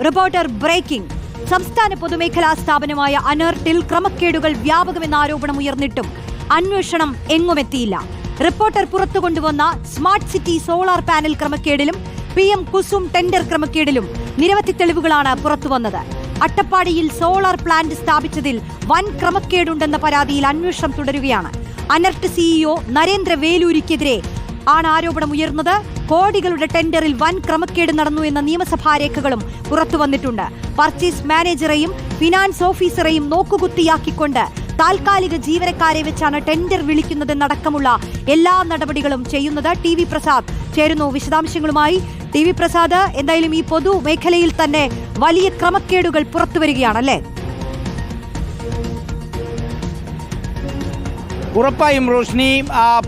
Reporter breaking. സംസ്ഥാന പൊതുമേഖലാ സ്ഥാപനമായ അനർട്ടിൽ ക്രമക്കേടുകൾ വ്യാപകമെന്ന ആരോപണം ഉയർന്നിട്ടും അന്വേഷണം എങ്ങുമെത്തിയില്ല. റിപ്പോർട്ടർ പുറത്തുകൊണ്ടുവന്ന സ്മാർട്ട് സിറ്റി സോളാർ പാനൽ ക്രമക്കേടിലും PM കുസും ടെൻഡർ ക്രമക്കേടിലും നിരവധി തെളിവുകളാണ് പുറത്തുവന്നത്. അട്ടപ്പാടിയിൽ സോളാർ പ്ലാന്റ് സ്ഥാപിച്ചതിൽ വൻ ക്രമക്കേടുണ്ടെന്ന പരാതിയിൽ അന്വേഷണം തുടരുകയാണ്. അനർട്ട് CEO നരേന്ദ്ര വേലൂരിക്കെതിരെ ആണ് ആരോപണം ഉയർന്നത്. കോടികളുടെ ടെൻഡറിൽ വൻ ക്രമക്കേട് നടന്നു എന്ന നിയമസഭാ രേഖകളും പുറത്തുവന്നിട്ടുണ്ട്. പർച്ചേസ് മാനേജറെയും ഫിനാൻസ് ഓഫീസറെയും നോക്കുകുത്തിയാക്കിക്കൊണ്ട് താൽക്കാലിക ജീവനക്കാരെ വെച്ചാണ് ടെൻഡർ വിളിക്കുന്നതെന്നടക്കമുള്ള എല്ലാ നടപടികളും ചെയ്യുന്നത്. TV പ്രസാദ് ചേരുന്നു വിശദാംശങ്ങളുമായി. TV പ്രസാദ്, എന്തായാലും ഈ പൊതുമേഖലയിൽ തന്നെ വലിയ ക്രമക്കേടുകൾ പുറത്തുവരികയാണല്ലേ? ഉറപ്പായും റോഷ്നി,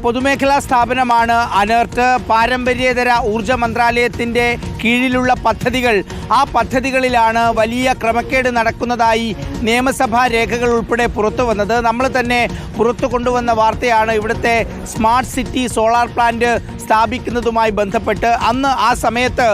പൊതുമേഖലാ സ്ഥാപനമാണ് അനർട്ട്. പാരമ്പര്യേതര ഊർജ മന്ത്രാലയത്തിൻ്റെ കീഴിലുള്ള പദ്ധതികൾ, ആ പദ്ധതികളിലാണ് വലിയ ക്രമക്കേട് നടക്കുന്നതായി നിയമസഭാ രേഖകൾ ഉൾപ്പെടെ പുറത്തു വന്നത്. നമ്മൾ തന്നെ പുറത്തു കൊണ്ടുവന്ന വാർത്തയാണ് ഇവിടുത്തെ സ്മാർട്ട് സിറ്റി സോളാർ പ്ലാന്റ് സ്ഥാപിക്കുന്നതുമായി ബന്ധപ്പെട്ട്. അന്ന് ആ സമയത്ത്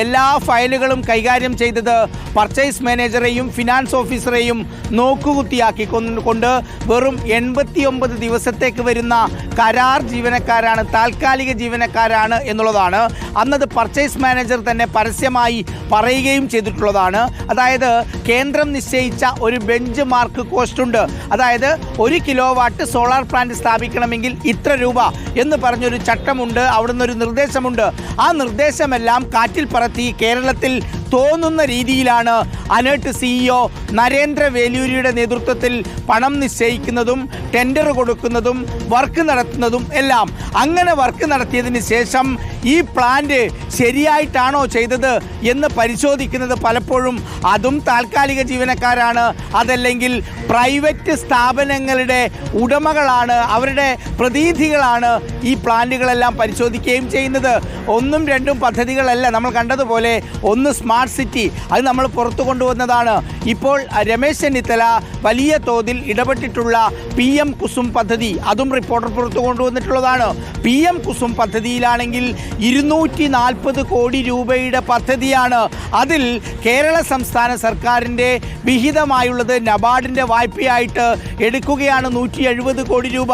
എല്ലാ ഫയലുകളും കൈകാര്യം ചെയ്തത് പർച്ചേസ് മാനേജറെയും ഫിനാൻസ് ഓഫീസറെയും നോക്കുകുത്തിയാക്കിക്കൊണ്ട് വെറും 89 ദിവസത്തേക്ക് വരുന്ന കരാർ ജീവനക്കാരാണ്, താൽക്കാലിക ജീവനക്കാരാണ് എന്നുള്ളതാണ് അന്നത് പർച്ചേസ് മാനേജർ തന്നെ പരസ്യമായി പറയുകയും ചെയ്തിട്ടുള്ളതാണ്. അതായത് കേന്ദ്രം നിശ്ചയിച്ച ഒരു ബെഞ്ച് മാർക്ക് കോസ്റ്റ് ഉണ്ട്. അതായത് 1 കിലോവാട്ട് സോളാർ പ്ലാന്റ് സ്ഥാപിക്കണമെങ്കിൽ ഇത്ര രൂപ എന്ന് പറഞ്ഞൊരു ചട്ടമുണ്ട്, അവിടുന്ന് ഒരു നിർദ്ദേശമുണ്ട്. ആ നിർദ്ദേശമെല്ലാം കാറ്റിൽ പറത്തി കേരളത്തിൽ തോന്നുന്ന രീതിയിലാണ് അനർട്ട് CEO നരേന്ദ്ര വേലൂരിയുടെ നേതൃത്വത്തിൽ പണം നിശ്ചയിക്കുന്നതും ടെൻഡർ കൊടുക്കുന്നതും വർക്ക് നടത്തുന്നതും എല്ലാം. അങ്ങനെ വർക്ക് നടത്തിയതിന് ശേഷം ഈ പ്ലാന്റ് ശരിയായിട്ടാണോ ചെയ്തത് എന്ന് പരിശോധിക്കുന്നത് പലപ്പോഴും അതും താൽക്കാലിക ജീവനക്കാരാണ്, അതല്ലെങ്കിൽ പ്രൈവറ്റ് സ്ഥാപനങ്ങളുടെ ഉടമകളാണ്, അവരുടെ പ്രതിനിധികളാണ് ഈ പ്ലാന്റുകളെല്ലാം പരിശോധിക്കുകയും ചെയ്യുന്നത്. 1ഉം 2ഉം പദ്ധതികളല്ല. നമ്മൾ കണ്ടതുപോലെ ഒന്ന് സ്മാർട്ട് സിറ്റി, അത് നമ്മൾ പുറത്തു കൊണ്ടുവന്നതാണ്. ഇപ്പോൾ രമേശ് ചെന്നിത്തല വലിയ തോതിൽ ഇടപെട്ടിട്ടുള്ള PM കുസും പദ്ധതി, അതും റിപ്പോർട്ടർ പുറത്തു കൊണ്ടുവന്നിട്ടുള്ളതാണ്. PM കുസും പദ്ധതിയിലാണെങ്കിൽ 240 കോടി രൂപയുടെ പദ്ധതിയാണ്. അതിൽ കേരള സംസ്ഥാന സർക്കാരിൻ്റെ വിഹിതമായുള്ളത് നബാർഡിൻ്റെ വായ്പയായിട്ട് എടുക്കുകയാണ് 170 കോടി രൂപ.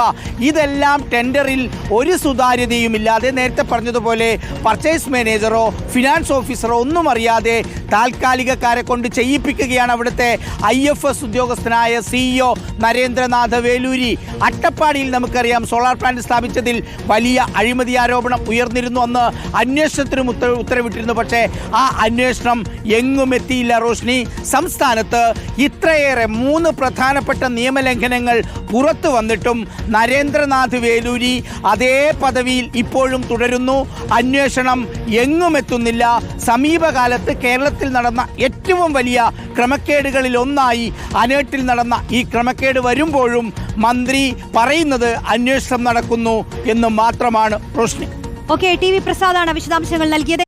ഇതെല്ലാം ടെൻഡറിൽ ഒരു സുതാര്യതയുമില്ലാതെ, നേരത്തെ പറഞ്ഞതുപോലെ പർച്ചേസ് മാനേജറോ ഫിനാൻസ് ഓഫീസറോ ഒന്നും അറിയാതെ താൽക്കാലികക്കാരെ കൊണ്ട് ചെയ്യിപ്പിക്കുകയാണ് അവിടുത്തെ IFS ഉദ്യോഗസ്ഥനായ CEO നരേന്ദ്രനാഥ് വേലൂരി. അട്ടപ്പാടിയിൽ നമുക്കറിയാം സോളാർ പ്ലാന്റ് സ്ഥാപിച്ചതിൽ വലിയ അഴിമതി ആരോപണം ഉയർന്നിരുന്നു. അന്ന് അന്വേഷണത്തിനും ഉത്തരവിട്ടിരുന്നു. പക്ഷേ ആ അന്വേഷണം എങ്ങും എത്തിയില്ല. റോഷ്നി, സംസ്ഥാനത്ത് ഇത്രയേറെ 3 പ്രധാനപ്പെട്ട നിയമലംഘനങ്ങൾ പുറത്തു വന്നിട്ടും നരേന്ദ്രനാഥ് വേലൂരി അതേ പദവിയിൽ ഇപ്പോഴും തുടരുന്നു. അന്വേഷണം എങ്ങും എത്തുന്നില്ല. സമീപകാലത്ത് കേരളത്തിൽ നടന്ന ഏറ്റവും വലിയ ക്രമക്കേടുകളിൽ ഒന്നായി അനർട്ടിൽ നടന്ന ഈ ക്രമക്കേട് വരുമ്പോഴും മന്ത്രി പറയുന്നത് അന്വേഷണം നടക്കുന്നു എന്ന് മാത്രമാണ്. റോഷ്നി. TV പ്രസാദാണ് വിശദാംശങ്ങൾ നൽകിയത്.